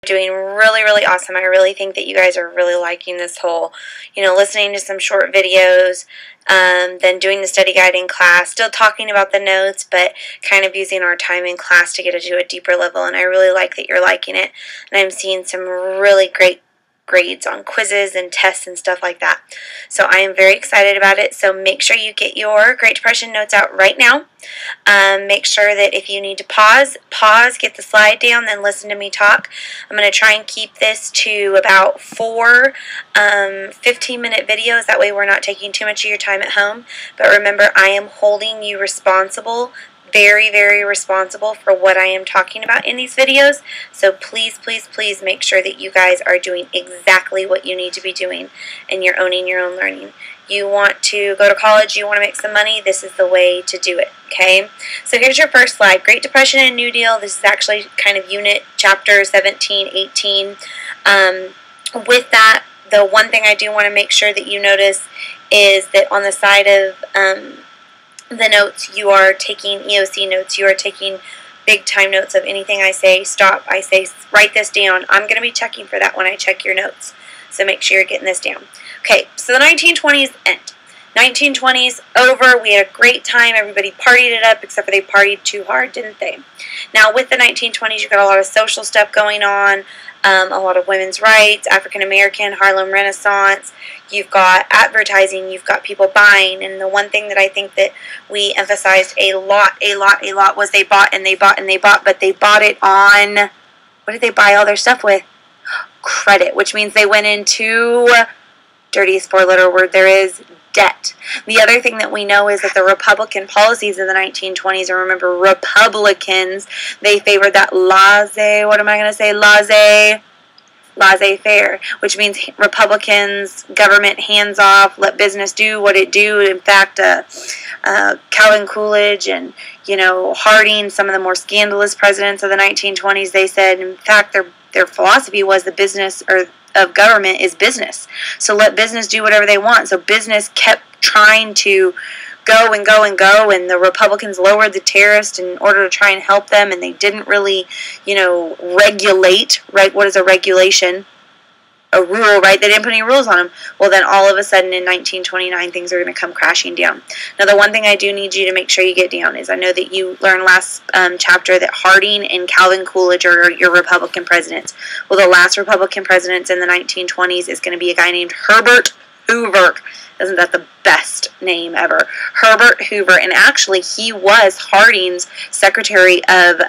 doing really, really awesome. I really think that you guys are really liking this whole, listening to some short videos, then doing the study guide in class, still talking about the notes, but kind of using our time in class to get to a deeper level. And I really like that you're liking it. And I'm seeing some really great grades on quizzes and tests and stuff like that. So I am very excited about it. So make sure you get your Great Depression notes out right now. Make sure that if you need to pause, get the slide down, then listen to me talk. I'm going to try and keep this to about 4 15-minute videos. That way we're not taking too much of your time at home. But remember, I am holding you responsible, very, very responsible for what I am talking about in these videos. So please, please, please make sure that you guys are doing exactly what you need to be doing and you're owning your own learning. You want to go to college, you want to make some money, this is the way to do it, okay? So here's your first slide, Great Depression and New Deal. This is actually kind of unit chapter 17, 18. With that, the one thing I do want to make sure that you notice is that on the side of the notes, you are taking EOC notes. You are taking big time notes of anything I say. Stop. I say write this down. I'm going to be checking for that when I check your notes. So make sure you're getting this down. Okay, so the 1920s end. 1920s over. We had a great time. Everybody partied it up, except for they partied too hard, didn't they? Now with the 1920s, you've got a lot of social stuff going on. A lot of women's rights, African American, Harlem Renaissance. You've got advertising, you've got people buying, and the one thing that I think that we emphasized a lot was they bought and they bought and they bought, but they bought it on, what did they buy all their stuff with? Credit, which means they went into, dirtiest 4-letter word there is, debt. The other thing that we know is that the Republican policies in the 1920s, and remember Republicans, they favored that laissez-faire, which means Republicans, government hands off, let business do what it do. In fact, Calvin Coolidge and Harding, some of the more scandalous presidents of the 1920s, they said, in fact, their philosophy was the business of government is business. So let business do whatever they want. So business kept trying to go and go and go, and the Republicans lowered the tariffs in order to try and help them, and they didn't really, regulate, right? What is a regulation? A rule, right? They didn't put any rules on them. Well, then all of a sudden in 1929, things are going to come crashing down. Now, the one thing I do need you to make sure you get down is I know that you learned last chapter that Harding and Calvin Coolidge are your Republican presidents. Well, the last Republican presidents in the 1920s is going to be a guy named Herbert Hoover. Isn't that the best name ever? Herbert Hoover. And actually, he was Harding's Secretary of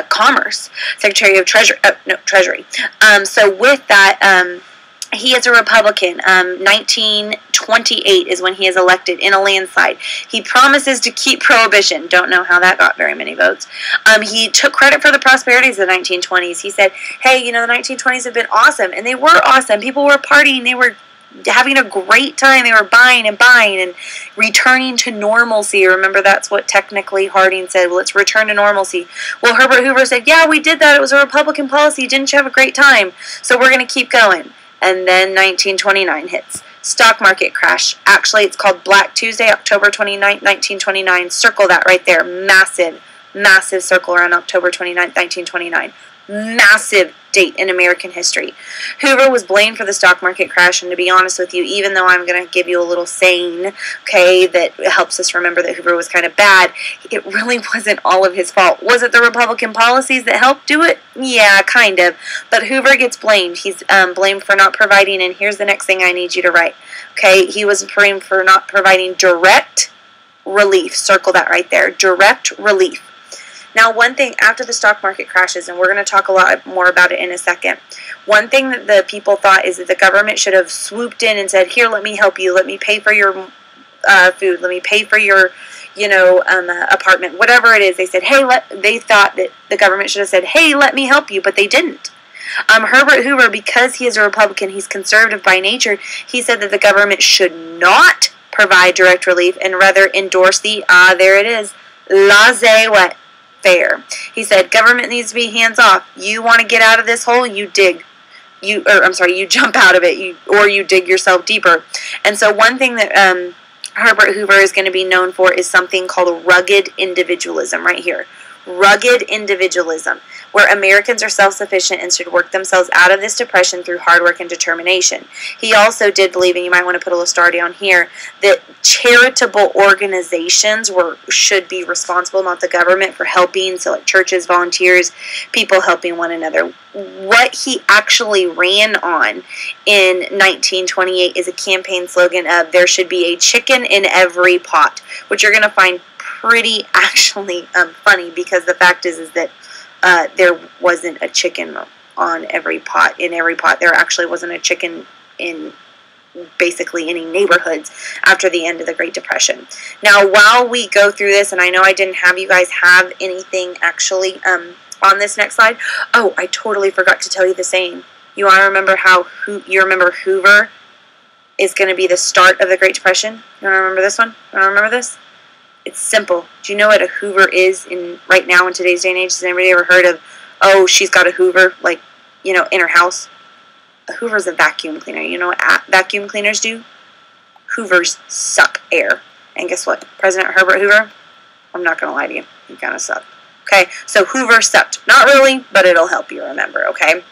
Commerce, Secretary of Treasury. So with that, he is a Republican. 1928 is when he is elected in a landslide. He promises to keep prohibition. Don't know how that got very many votes. He took credit for the prosperities of the 1920s. He said, hey, the 1920s have been awesome. And they were awesome. People were partying. They were having a great time. They were buying and returning to normalcy. Remember, that's what technically Harding said. Well, let's return to normalcy. Well, Herbert Hoover said, yeah, we did that. It was a Republican policy. Didn't you have a great time? So we're going to keep going. And then 1929 hits. Stock market crash. Actually, it's called Black Tuesday, October 29th, 1929. Circle that right there. Massive, massive circle around October 29th, 1929. Massive date in American history. Hoover was blamed for the stock market crash, and to be honest with you, even though I'm going to give you a little saying, okay, that helps us remember that Hoover was kind of bad, it really wasn't all of his fault. Was it the Republican policies that helped do it? Yeah, kind of. But Hoover gets blamed. He's blamed for not providing, and here's the next thing I need you to write. Okay, he was blamed for not providing direct relief. Circle that right there. Direct relief. Now, one thing, after the stock market crashes, and we're going to talk a lot more about it in a second, one thing that the people thought is that the government should have swooped in and said, here, let me help you, let me pay for your food, let me pay for your, apartment, whatever it is. They said, hey, they thought that the government should have said, hey, let me help you, but they didn't. Herbert Hoover, because he is a Republican, he's conservative by nature, he said that the government should not provide direct relief and rather endorse the, there it is, laissez-what? Fair. He said, government needs to be hands off. You want to get out of this hole, you dig. You jump out of it, or you dig yourself deeper. And so one thing that Herbert Hoover is going to be known for is something called rugged individualism right here. rugged individualism, where Americans are self-sufficient and should work themselves out of this depression through hard work and determination. He also did believe, and you might want to put a little star down here, that charitable organizations should be responsible, not the government, for helping, so like churches, volunteers, people helping one another. What he actually ran on in 1928 is a campaign slogan of "There should be a chicken in every pot," which you're going to find pretty actually funny, because the fact is that there wasn't a chicken on every pot. In every pot, there actually wasn't a chicken in basically any neighborhoods after the end of the Great Depression. Now, while we go through this, and I know I didn't have you guys have anything actually on this next slide. Oh, I totally forgot to tell you the saying. You want to remember you remember Hoover is going to be the start of the Great Depression? You want to remember this one? You want to remember this? It's simple. Do you know what a Hoover is right now in today's day and age? Has anybody ever heard of, oh, she's got a Hoover, like, you know, in her house? A Hoover's a vacuum cleaner. You know what vacuum cleaners do? Hoovers suck air. And guess what? President Herbert Hoover, I'm not going to lie to you. He kind of sucked. Okay, so Hoover sucked. Not really, but it'll help you remember, okay?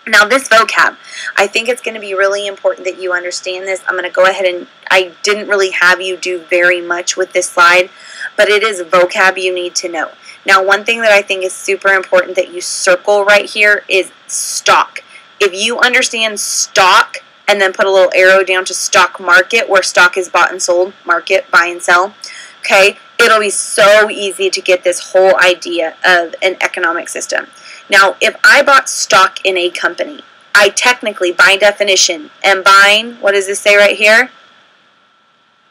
Now, this vocab, I think it's going to be really important that you understand this. I'm going to go ahead and, I didn't really have you do very much with this slide, but it is vocab you need to know. Now, one thing that I think is super important that you circle right here is stock. If you understand stock and then put a little arrow down to stock market, where stock is bought and sold, market, buy and sell, okay, it'll be so easy to get this whole idea of an economic system. Now, if I bought stock in a company, I technically, by definition, am buying, what does this say right here?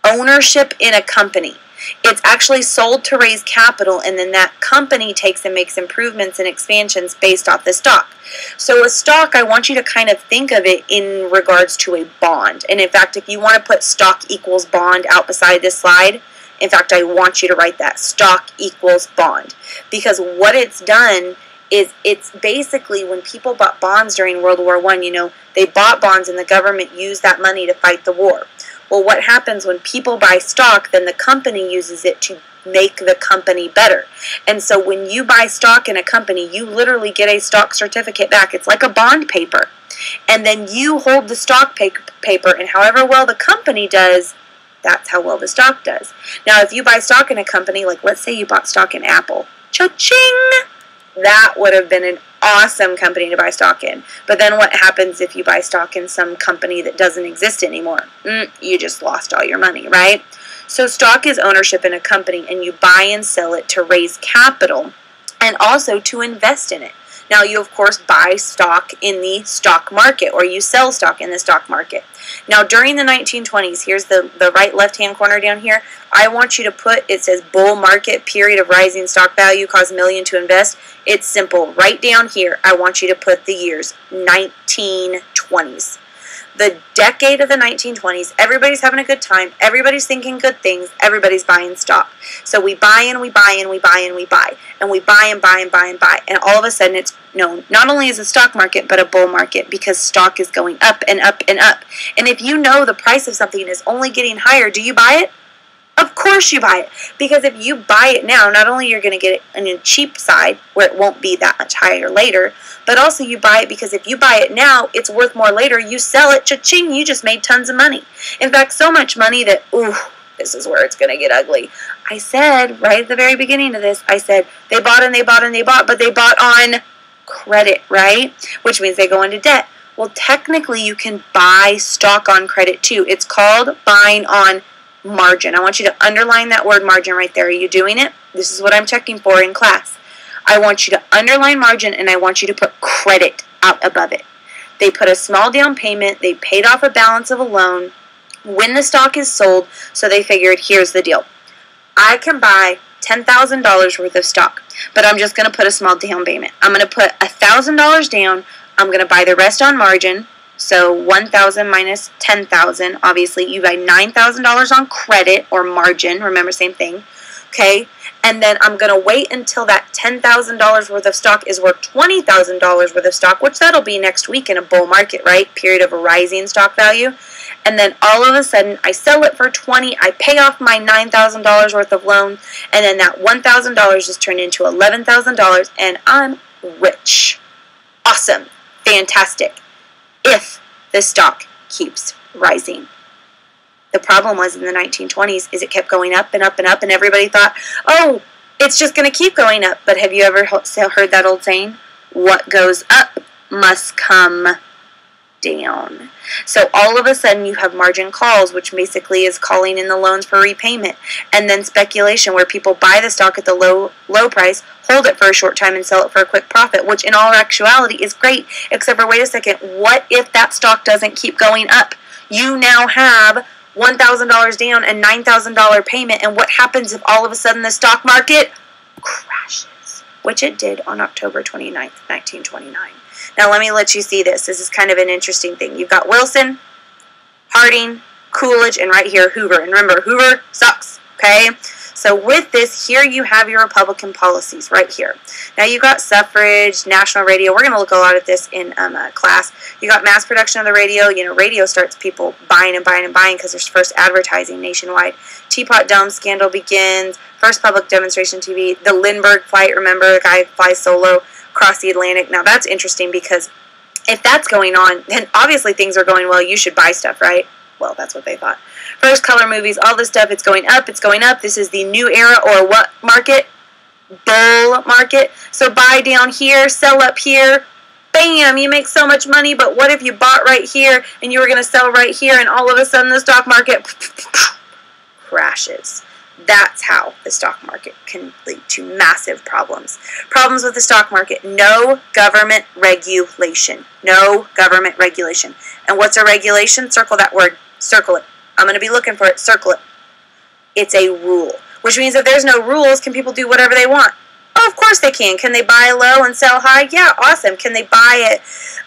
Ownership in a company. It's actually sold to raise capital, and then that company takes and makes improvements and expansions based off the stock. So a stock, I want you to kind of think of it in regards to a bond. And in fact, if you want to put stock equals bond out beside this slide, in fact, I want you to write that, stock equals bond. Because what it's done is it's basically when people bought bonds during World War I, you know, they bought bonds and the government used that money to fight the war. Well, what happens when people buy stock, then the company uses it to make the company better. And so when you buy stock in a company, you literally get a stock certificate back. It's like a bond paper. And then you hold the stock paper, and however well the company does, that's how well the stock does. Now, if you buy stock in a company, like let's say you bought stock in Apple, cha-ching! That would have been an awesome company to buy stock in. But then what happens if you buy stock in some company that doesn't exist anymore? You just lost all your money, right? So stock is ownership in a company, and you buy and sell it to raise capital and also to invest in it. Now, you, of course, buy stock in the stock market, or you sell stock in the stock market. Now, during the 1920s, here's the right left-hand corner down here. I want you to put, it says bull market, period of rising stock value, cost $1 million to invest. It's simple. Right down here, I want you to put the years, 1920s. The decade of the 1920s, everybody's having a good time, everybody's thinking good things, everybody's buying stock. So we buy and we buy and we buy and we buy, and we buy and buy and buy and buy, and all of a sudden it's known not only as a stock market, but a bull market, because stock is going up and up and up. And if you know the price of something is only getting higher, do you buy it? Of course you buy it, because if you buy it now, not only you're going to get it on the cheap side, where it won't be that much higher later, but also you buy it because if you buy it now, it's worth more later. You sell it, cha-ching, you just made tons of money. In fact, so much money that, ooh, this is where it's going to get ugly. I said, right at the very beginning of this, I said, they bought and they bought and they bought, but they bought on credit, right? Which means they go into debt. Well, technically, you can buy stock on credit too. It's called buying on margin. I want you to underline that word margin right there. Are you doing it? This is what I'm checking for in class. I want you to underline margin, and I want you to put credit out above it. They put a small down payment. They paid off a balance of a loan when the stock is sold, so they figured, here's the deal. I can buy $10,000 worth of stock, but I'm just going to put a small down payment. I'm going to put $1,000 down. I'm going to buy the rest on margin. So $1,000 minus $10,000. Obviously, you buy $9,000 on credit or margin. Remember, same thing. Okay? And then I'm going to wait until that $10,000 worth of stock is worth $20,000 worth of stock, which that'll be next week in a bull market, right? Period of a rising stock value. and then all of a sudden I sell it for $20, I pay off my $9,000 worth of loan, and then that $1,000 is turned into $11,000, and I'm rich. Awesome. Fantastic. If the stock keeps rising. The problem was in the 1920s is it kept going up and up and up, and everybody thought, oh, it's just going to keep going up. But have you ever heard that old saying? What goes up must come down. So all of a sudden you have margin calls, which basically is calling in the loans for repayment, and then speculation, where people buy the stock at the low price, hold it for a short time, and sell it for a quick profit, which in all actuality is great, except for, wait a second, what if that stock doesn't keep going up? You now have $1,000 down and $9,000 payment, and what happens if all of a sudden the stock market crashes? Which it did on October 29th, 1929. Now let me let you see this. This is kind of an interesting thing. You've got Wilson, Harding, Coolidge, and right here Hoover. And remember, Hoover sucks, okay? So with this, here you have your Republican policies right here. Now you got suffrage, national radio. We're going to look a lot at this in class. You got mass production of the radio. You know, radio starts people buying and buying and buying because there's first advertising nationwide. Teapot Dome scandal begins. First public demonstration TV. The Lindbergh flight, remember, the guy flies solo across the Atlantic. Now that's interesting because if that's going on, then obviously things are going well. You should buy stuff, right? Well, that's what they thought. First color movies, all this stuff, it's going up, it's going up. This is the new era, or what market? Bull market. So buy down here, sell up here. Bam, you make so much money, but what if you bought right here and you were going to sell right here, and all of a sudden the stock market crashes? That's how the stock market can lead to massive problems. Problems with the stock market. No government regulation. No government regulation. And what's a regulation? Circle that word. Circle it. I'm going to be looking for it. Circle it. It's a rule. Which means if there's no rules, can people do whatever they want? Oh, of course they can. Can they buy low and sell high? Yeah, awesome. Can they buy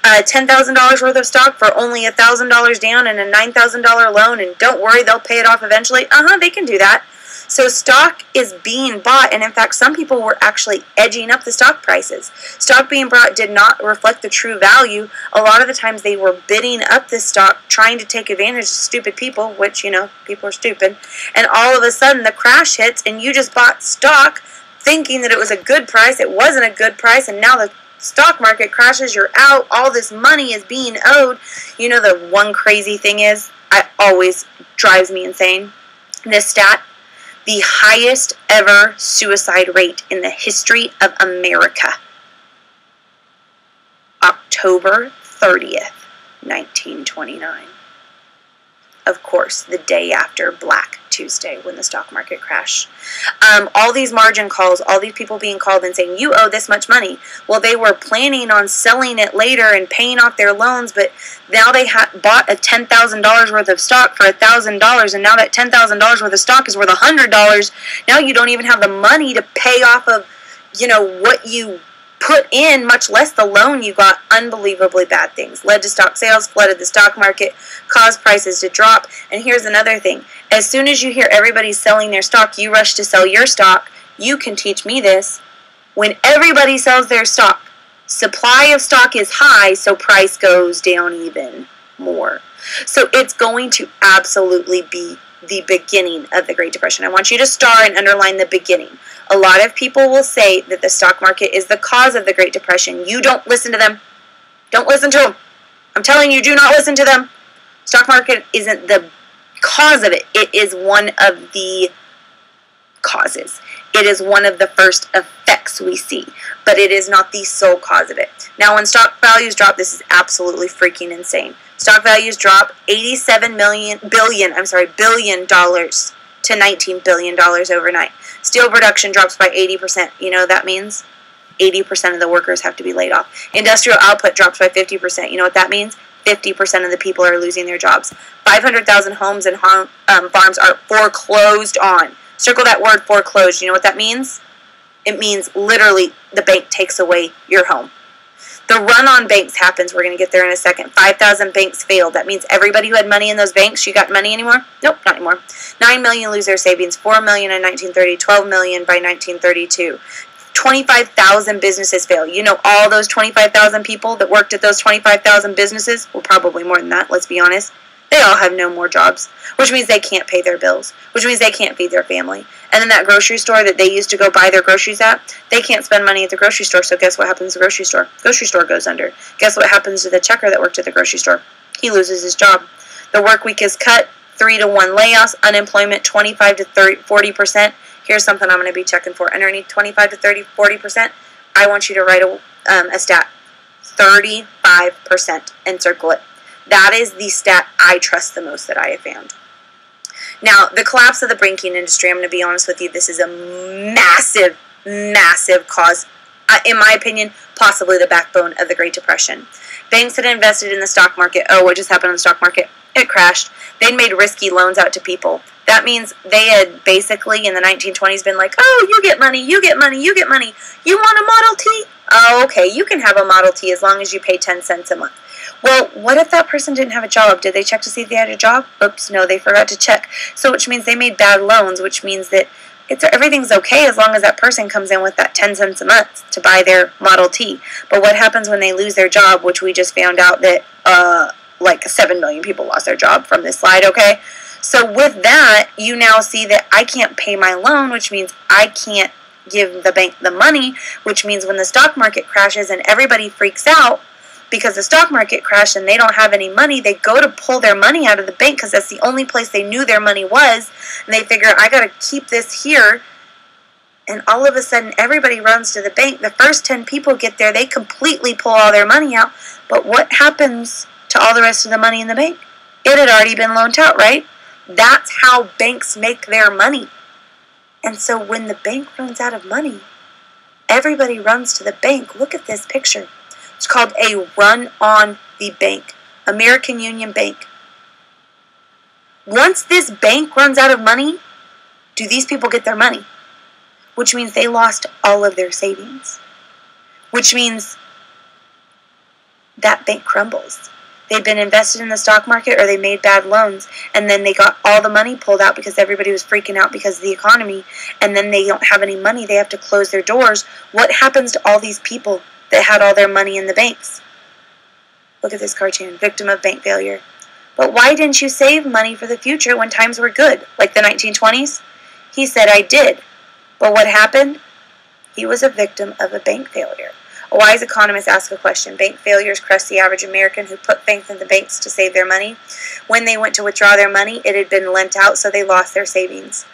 $10,000 worth of stock for only $1,000 down and a $9,000 loan, and don't worry, they'll pay it off eventually? They can do that. So stock is being bought, and in fact, some people were actually edging up the stock prices. Stock being bought did not reflect the true value. A lot of the times they were bidding up this stock, trying to take advantage of stupid people, which, you know, people are stupid. And all of a sudden the crash hits, and you just bought stock thinking that it was a good price. It wasn't a good price, and now the stock market crashes, you're out, all this money is being owed. You know, the one crazy thing is, it always drives me insane, this stat: the highest ever suicide rate in the history of America. October 30th, 1929. Of course, the day after Black Tuesday, when the stock market crashed. All these margin calls, all these people being called and saying, you owe this much money. Well, they were planning on selling it later and paying off their loans, but now they bought a $10,000 worth of stock for $1,000, and now that $10,000 worth of stock is worth $100. Now you don't even have the money to pay off of, you know, what you put in, much less the loan you got. Unbelievably bad things. Led to stock sales, flooded the stock market, caused prices to drop. And here's another thing. As soon as you hear everybody selling their stock, you rush to sell your stock. You can teach me this. When everybody sells their stock, supply of stock is high, so price goes down even more. So it's going to absolutely be the beginning of the Great Depression. I want you to star and underline the beginning. A lot of people will say that the stock market is the cause of the Great Depression. You don't listen to them. Don't listen to them. I'm telling you, do not listen to them. Stock market isn't the cause of it. It is one of the causes. It is one of the first effects we see, but it is not the sole cause of it. Now, when stock values drop, this is absolutely freaking insane. Stock values drop $87 billion to $19 billion overnight. Steel production drops by 80%. You know what that means? 80% of the workers have to be laid off. Industrial output drops by 50%. You know what that means? 50% of the people are losing their jobs. 500,000 homes and farms are foreclosed on. Circle that word, foreclosed. You know what that means? It means literally the bank takes away your home. The run on banks happens. We're going to get there in a second. 5,000 banks failed. That means everybody who had money in those banks, you got money anymore? Nope, not anymore. 9 million lose their savings. 4 million in 1930. 12 million by 1932. 25,000 businesses fail. You know, all those 25,000 people that worked at those 25,000 businesses, well, probably more than that, let's be honest, They all have no more jobs, which means they can't pay their bills, which means they can't feed their family. And then that grocery store that they used to go buy their groceries at, they can't spend money at the grocery store, so guess what happens to the grocery store? Grocery store goes under. Guess what happens to the checker that worked at the grocery store? He loses his job. The work week is cut, 3-to-1 layoffs, unemployment 25 to 40%. Here's something I'm going to be checking for. Underneath 25 to 40%, I want you to write a stat. 35% and circle it. That is the stat I trust the most that I have found. Now, the collapse of the banking industry, I'm going to be honest with you, this is a massive, massive cause. In my opinion, possibly the backbone of the Great Depression. Banks had invested in the stock market. Oh, what just happened in the stock market? It crashed. They'd made risky loans out to people. That means they had basically in the 1920s been like, oh, you get money, you get money, you get money. You want a Model T? Oh, okay, you can have a Model T as long as you pay 10 cents a month. Well, what if that person didn't have a job? Did they check to see if they had a job? Oops, no, they forgot to check. So which means they made bad loans, which means that everything's okay as long as that person comes in with that 10 cents a month to buy their Model T. But what happens when they lose their job, which we just found out that like 7 million people lost their job from this slide, okay? So with that, you now see that I can't pay my loan, which means I can't give the bank the money, which means when the stock market crashes and everybody freaks out because the stock market crashed and they don't have any money, they go to pull their money out of the bank because that's the only place they knew their money was, and they figure, I got to keep this here, and all of a sudden everybody runs to the bank. The first 10 people get there, they completely pull all their money out, but what happens to all the rest of the money in the bank? It had already been loaned out, right? That's how banks make their money. And so when the bank runs out of money, everybody runs to the bank. Look at this picture. It's called a run on the bank. American Union Bank. Once this bank runs out of money, do these people get their money? Which means they lost all of their savings. Which means that bank crumbles. They'd been invested in the stock market or they made bad loans, and then they got all the money pulled out because everybody was freaking out because of the economy, and then they don't have any money. They have to close their doors. What happens to all these people that had all their money in the banks? Look at this cartoon, victim of bank failure. But why didn't you save money for the future when times were good, like the 1920s? He said, I did. But what happened? He was a victim of a bank failure. A wise economist asked a question. Bank failures crushed the average American who put faith in the banks to save their money. When they went to withdraw their money, it had been lent out, so they lost their savings.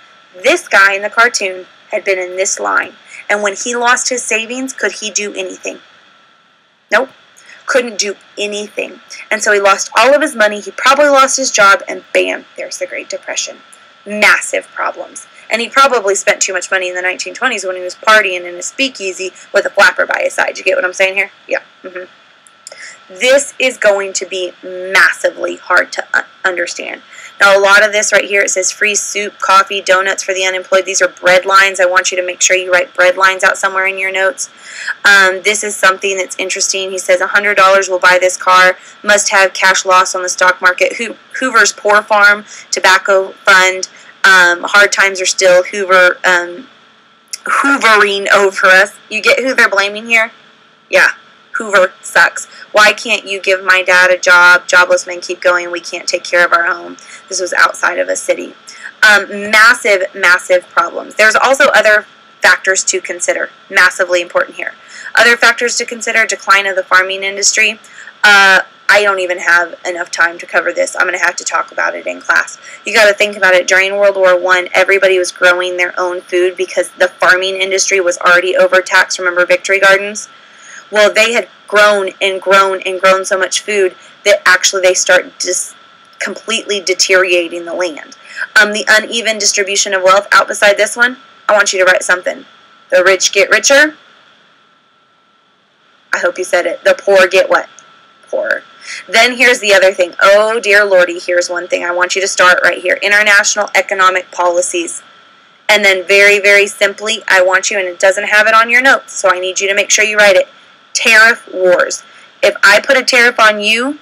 This guy in the cartoon had been in this line. And when he lost his savings, could he do anything? Nope. Couldn't do anything. And so he lost all of his money. He probably lost his job, and bam, there's the Great Depression. Massive problems. And he probably spent too much money in the 1920s when he was partying in a speakeasy with a flapper by his side. You get what I'm saying here? Yeah. This is going to be massively hard to understand. Now, a lot of this right here, it says free soup, coffee, donuts for the unemployed. These are bread lines. I want you to make sure you write bread lines out somewhere in your notes. This is something that's interesting. He says $100 will buy this car. Must have cash loss on the stock market. Hoover's Poor Farm Tobacco Fund. Hard times are still hoovering over us. You get who they're blaming here? Yeah, Hoover sucks. Why can't you give my dad a job? Jobless men keep going. We can't take care of our home. This was outside of a city. Massive, massive problems. There's also other factors to consider. Massively important here. Other factors to consider: decline of the farming industry. I don't even have enough time to cover this. I'm going to have to talk about it in class. You got to think about it. During World War I, everybody was growing their own food because the farming industry was already overtaxed. Remember Victory Gardens? Well, they had grown and grown and grown so much food that actually they start just completely deteriorating the land. The uneven distribution of wealth. Out beside this one, I want you to write something. The rich get richer. I hope you said it. The poor get what? Poorer. Then here's the other thing. Oh, dear Lordy, here's one thing. I want you to start right here. International economic policies. And then very, very simply, I want you, and it doesn't have it on your notes, so I need you to make sure you write it. Tariff wars. If I put a tariff on you,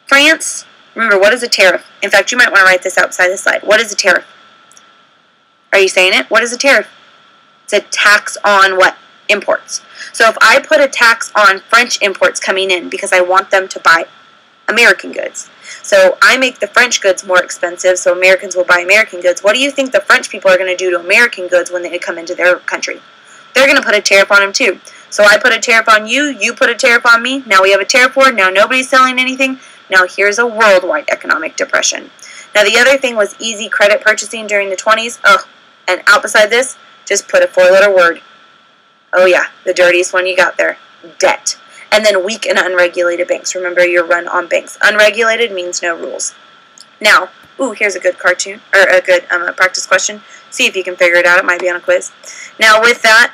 France, remember, what is a tariff? In fact, you might want to write this outside the slide. What is a tariff? Are you saying it? What is a tariff? It's a tax on what? Imports. So if I put a tax on French imports coming in because I want them to buy American goods. So I make the French goods more expensive, so Americans will buy American goods. What do you think the French people are going to do to American goods when they come into their country? They're going to put a tariff on them too. So I put a tariff on you, you put a tariff on me, now we have a tariff war, now nobody's selling anything. Now here's a worldwide economic depression. Now the other thing was easy credit purchasing during the 20s. Oh, and out beside this, just put a 4-letter word. Oh yeah, the dirtiest one you got there. Debt. And then weak and unregulated banks. Remember, you're run on banks. Unregulated means no rules. Now, ooh, here's a good cartoon, or a good practice question. See if you can figure it out. It might be on a quiz. Now with that,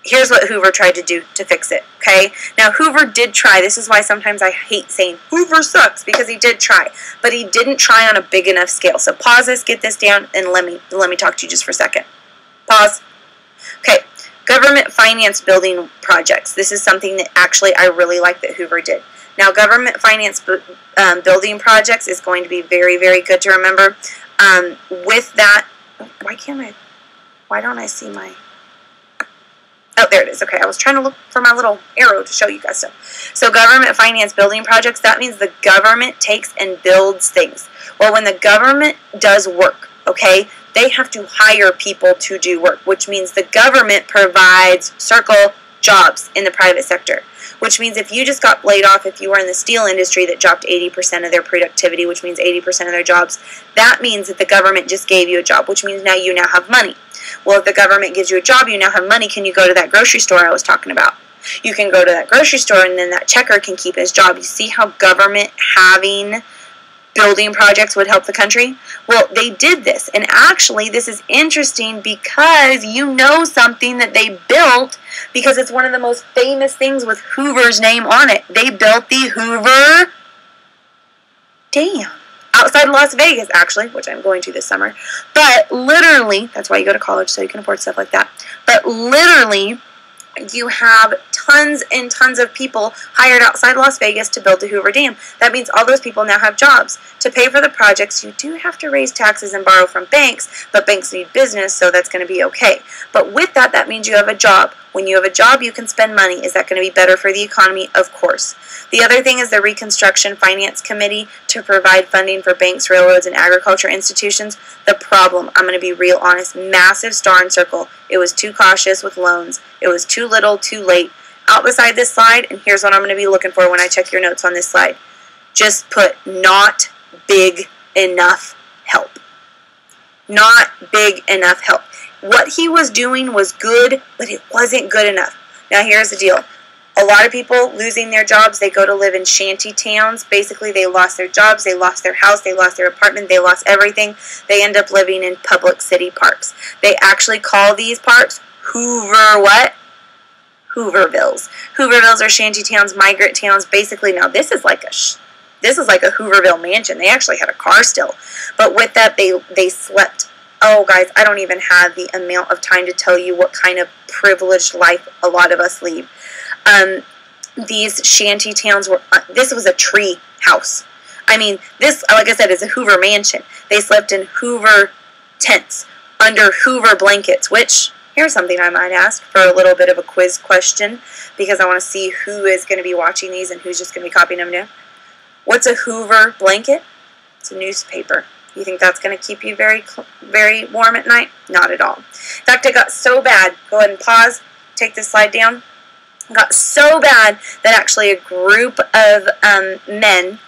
here's what Hoover tried to do to fix it, okay? Now, Hoover did try. This is why sometimes I hate saying Hoover sucks, because he did try. But he didn't try on a big enough scale. So pause this, get this down, and let me talk to you just for a second. Pause. Okay. Government finance building projects. This is something that actually I really like that Hoover did. Now, government finance building projects is going to be very, very good to remember. With that, why don't I see my... Oh, there it is. Okay, I was trying to look for my little arrow to show you guys stuff. So government finance building projects, that means the government takes and builds things. Well, when the government does work, okay, they have to hire people to do work, which means the government provides jobs in the private sector. Which means if you just got laid off, if you were in the steel industry that dropped 80% of their productivity, which means 80% of their jobs, that means that the government just gave you a job, which means now you now have money. Well, if the government gives you a job, you now have money. Can you go to that grocery store I was talking about? You can go to that grocery store, and then that checker can keep his job. You see how government having building projects would help the country? Well, they did this, and actually this is interesting because you know something that they built, because it's one of the most famous things with Hoover's name on it. They built the Hoover Dam outside Las Vegas, actually, which I'm going to this summer. But literally, that's why you go to college, so you can afford stuff like that. But literally, you have tons and tons of people hired outside Las Vegas to build the Hoover Dam. That means all those people now have jobs. To pay for the projects, you do have to raise taxes and borrow from banks, but banks need business, so that's going to be okay. But with that, that means you have a job. When you have a job, you can spend money. Is that going to be better for the economy? Of course. The other thing is the Reconstruction Finance Committee to provide funding for banks, railroads, and agriculture institutions. The problem, I'm going to be real honest, massive star and circle. It was too cautious with loans. It was too little, too late. Out beside this slide, and here's what I'm going to be looking for when I check your notes on this slide. Just put not big enough help. Not big enough help. What he was doing was good, but it wasn't good enough. Now here's the deal. A lot of people losing their jobs, they go to live in shanty towns. Basically, they lost their jobs, they lost their house, they lost their apartment, they lost everything. They end up living in public city parks. They actually call these parks Hoover what? Hoovervilles. Hoovervilles are shanty towns, migrant towns. Basically, now this is like a Hooverville mansion. They actually had a car still. But with that, they slept. Oh, guys, I don't even have the amount of time to tell you what kind of privileged life a lot of us lead. These shanty towns were, this was a tree house. I mean, this, like I said, is a Hoover mansion. They slept in Hoover tents, under Hoover blankets, which, here's something I might ask for a little bit of a quiz question, because I want to see who is going to be watching these and who's just going to be copying them now. What's a Hoover blanket? It's a newspaper. You think that's going to keep you very, very warm at night? Not at all. In fact, it got so bad. Go ahead and pause. Take this slide down. It got so bad that actually a group of men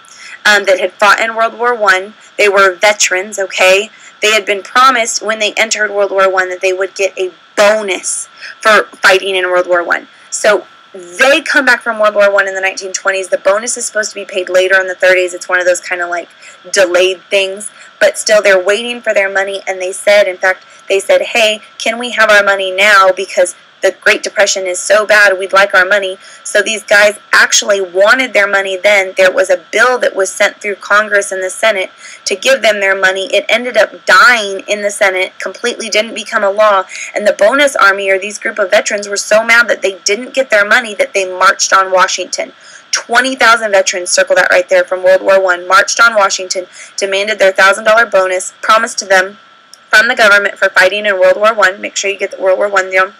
that had fought in World War I, they were veterans, okay? They had been promised when they entered World War I that they would get a bonus for fighting in World War I. So they come back from World War I in the 1920s. The bonus is supposed to be paid later in the 30s. It's one of those kind of like delayed things. But still, they're waiting for their money. And they said, in fact, they said, hey, can we have our money now? Because the Great Depression is so bad, we'd like our money. So these guys actually wanted their money then. There was a bill that was sent through Congress and the Senate to give them their money. It ended up dying in the Senate, completely didn't become a law. And the bonus army, or these group of veterans, were so mad that they didn't get their money that they marched on Washington. 20,000 veterans, circle that right there, from World War I, marched on Washington, demanded their $1,000 bonus, promised to them from the government for fighting in World War I. Make sure you get the World War I down.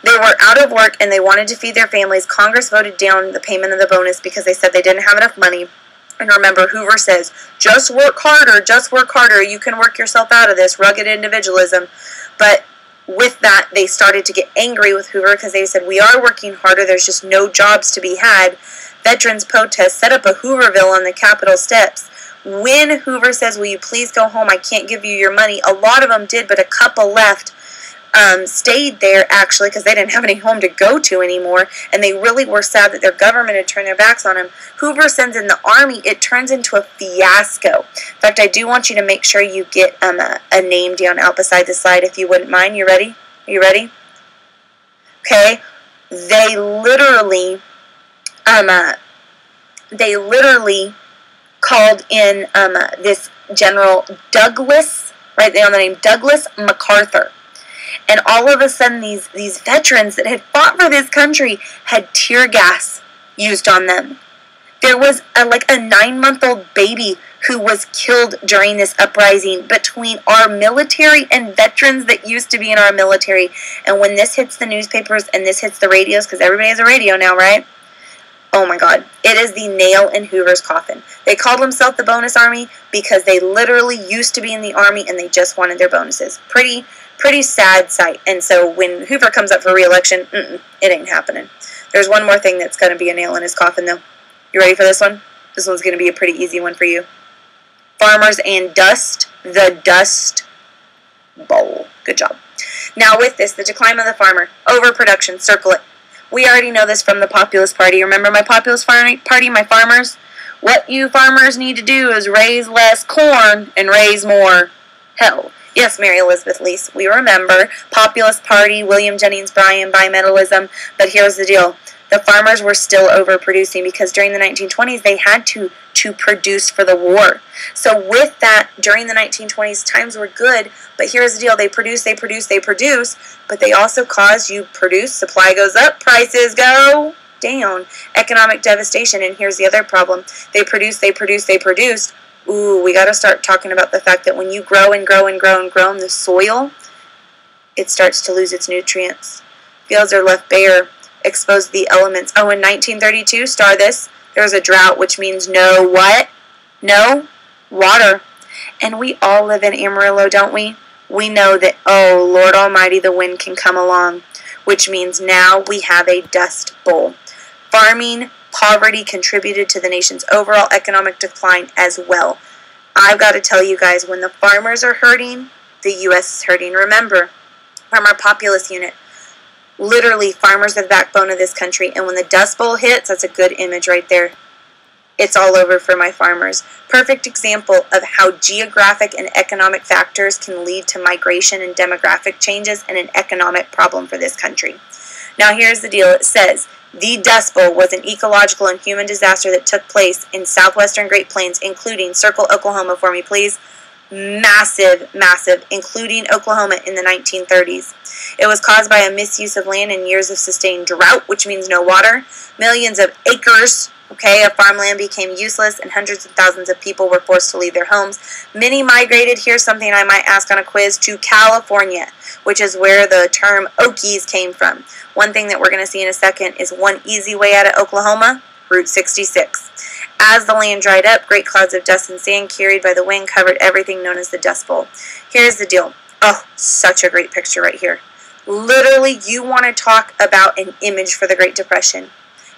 They were out of work and they wanted to feed their families. Congress voted down the payment of the bonus because they said they didn't have enough money. And remember, Hoover says, just work harder, you can work yourself out of this, rugged individualism. But with that, they started to get angry with Hoover because they said, we are working harder, there's just no jobs to be had. Veterans protest set up a Hooverville on the Capitol steps. When Hoover says, will you please go home, I can't give you your money, a lot of them did, but a couple left. Stayed there actually because they didn't have any home to go to anymore, and they really were sad that their government had turned their backs on him. Hoover sends in the army. It turns into a fiasco. In fact, I do want you to make sure you get a name down out beside the slide if you wouldn't mind. You ready? Are you ready? Okay. They literally called in this General Douglas, right there on the name Douglas MacArthur. And all of a sudden, these veterans that had fought for this country had tear gas used on them. There was a 9-month-old baby who was killed during this uprising between our military and veterans that used to be in our military. And when this hits the newspapers and this hits the radios, because everybody has a radio now, right? Oh my God, it is the nail in Hoover's coffin. They called themselves the Bonus Army because they literally used to be in the Army and they just wanted their bonuses. Pretty sad sight. And so when Hoover comes up for re-election, it ain't happening. There's one more thing that's going to be a nail in his coffin, though. You ready for this one? This one's going to be a pretty easy one for you. Farmers and Dust, the Dust Bowl. Good job. Now with this, the decline of the farmer, overproduction, circle it. We already know this from the Populist Party. Remember my Populist Party, my farmers? What you farmers need to do is raise less corn and raise more hell. Yes, Mary Elizabeth Lease, we remember. Populist Party, William Jennings Bryan, bimetallism. But here's the deal. The farmers were still overproducing because during the 1920s they had to produce for the war. So with that, during the 1920s, times were good. But here's the deal. They produce. But they also cause you produce, supply goes up, prices go down. Economic devastation. And here's the other problem. They produce. Ooh, we got to start talking about the fact that when you grow and grow the soil, it starts to lose its nutrients. Fields are left bare, exposed to the elements. Oh, in 1932, there was a drought, which means no what? No water. And we all live in Amarillo, don't we? We know that, oh, Lord Almighty, the wind can come along, which means now we have a dust bowl. Farming poverty contributed to the nation's overall economic decline as well. I've got to tell you guys, when the farmers are hurting, the U.S. is hurting. Remember, from our populist unit, literally farmers are the backbone of this country, and when the Dust Bowl hits, that's a good image right there. It's all over for my farmers. Perfect example of how geographic and economic factors can lead to migration and demographic changes and an economic problem for this country. Now here's the deal. It says, the Dust Bowl was an ecological and human disaster that took place in southwestern Great Plains, including, circle Oklahoma for me please, massive, including Oklahoma in the 1930s. It was caused by a misuse of land and years of sustained drought, which means no water. Millions of acres, of farmland became useless, and hundreds of thousands of people were forced to leave their homes. Many migrated, here's something I might ask on a quiz, to California, which is where the term Okies came from. One thing that we're going to see in a second is one easy way out of Oklahoma, Route 66. As the land dried up, great clouds of dust and sand carried by the wind covered everything known as the Dust Bowl. Here's the deal. Oh, such a great picture right here. Literally, you want to talk about an image for the Great Depression.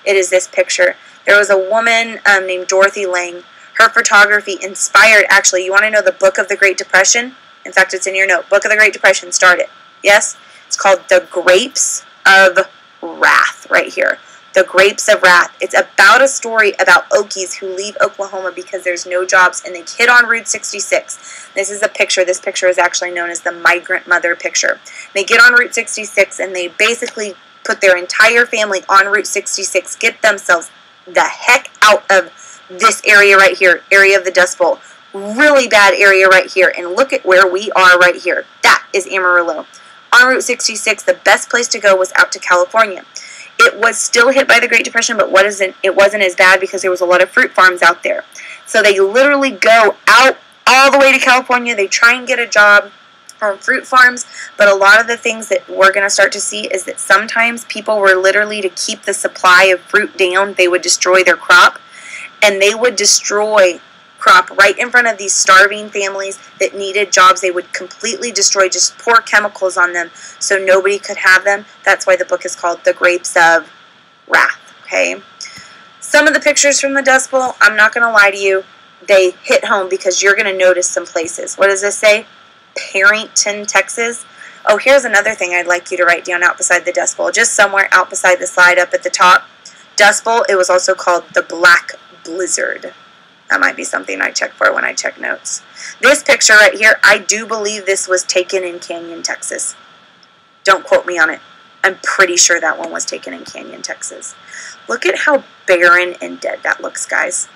It is this picture. There was a woman named Dorothy Lang. Her photography inspired, actually, you want to know the book of the Great Depression? In fact, it's in your note. Book of the Great Depression, start it. Yes? It's called The Grapes of Wrath, right here. The Grapes of Wrath. It's about a story about Okies who leave Oklahoma because there's no jobs, and they hit on Route 66. This is a picture. This picture is actually known as the migrant mother picture. They get on Route 66, and they basically put their entire family on Route 66, get themselves the heck out of this area right here, area of the Dust Bowl. Really bad area right here, and look at where we are right here. That is Amarillo. On Route 66, the best place to go was out to California. It was still hit by the Great Depression, but it wasn't as bad because there was a lot of fruit farms out there. So they literally go out all the way to California. They try and get a job. on fruit farms, but a lot of the things that we're going to start to see is that sometimes people were literally, to keep the supply of fruit down, they would destroy their crop, and they would destroy crop right in front of these starving families that needed jobs. They would completely destroy, just pour chemicals on them so nobody could have them. That's why the book is called The Grapes of Wrath, okay? Some of the pictures from the Dust Bowl, I'm not going to lie to you, they hit home because you're going to notice some places. What does this say? Parrington, Texas. Oh, here's another thing I'd like you to write down out beside the Dust Bowl, just somewhere out beside the slide up at the top. Dust Bowl, it was also called the Black Blizzard. That might be something I check for when I check notes. This picture right here, I do believe this was taken in Canyon, Texas. Don't quote me on it. I'm pretty sure that one was taken in Canyon, Texas. Look at how barren and dead that looks, guys.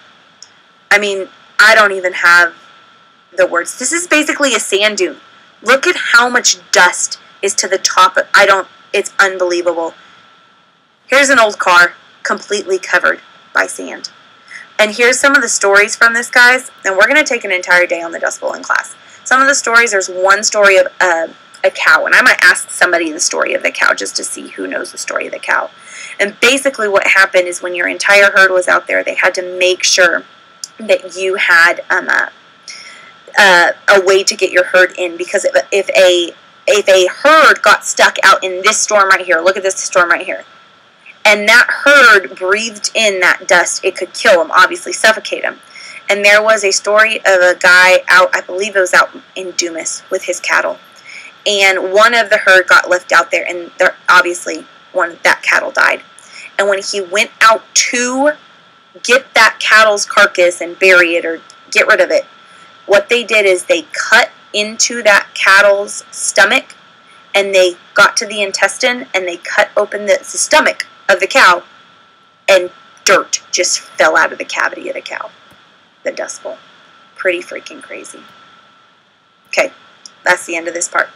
I mean, I don't even have the words. This is basically a sand dune. Look at how much dust is to the top. It's unbelievable. Here's an old car completely covered by sand. And here's some of the stories from this, guys. And we're going to take an entire day on the Dust Bowl in class. Some of the stories, there's one story of a cow. And I might ask somebody the story of the cow just to see who knows the story of the cow. And basically what happened is when your entire herd was out there, they had to make sure that you had a way to get your herd in, because if a herd got stuck out in this storm right here, look at this storm right here, and that herd breathed in that dust, it could kill them, obviously suffocate them. And there was a story of a guy out, I believe it was out in Dumas with his cattle, and one of the herd got left out there, and obviously that cattle died. And when he went out to get that cattle's carcass and bury it or get rid of it, what they did is they cut into that cattle's stomach, and they got to the intestine, and they cut open the stomach of the cow, and dirt just fell out of the cavity of the cow. The Dust Bowl. Pretty freaking crazy. Okay, that's the end of this part.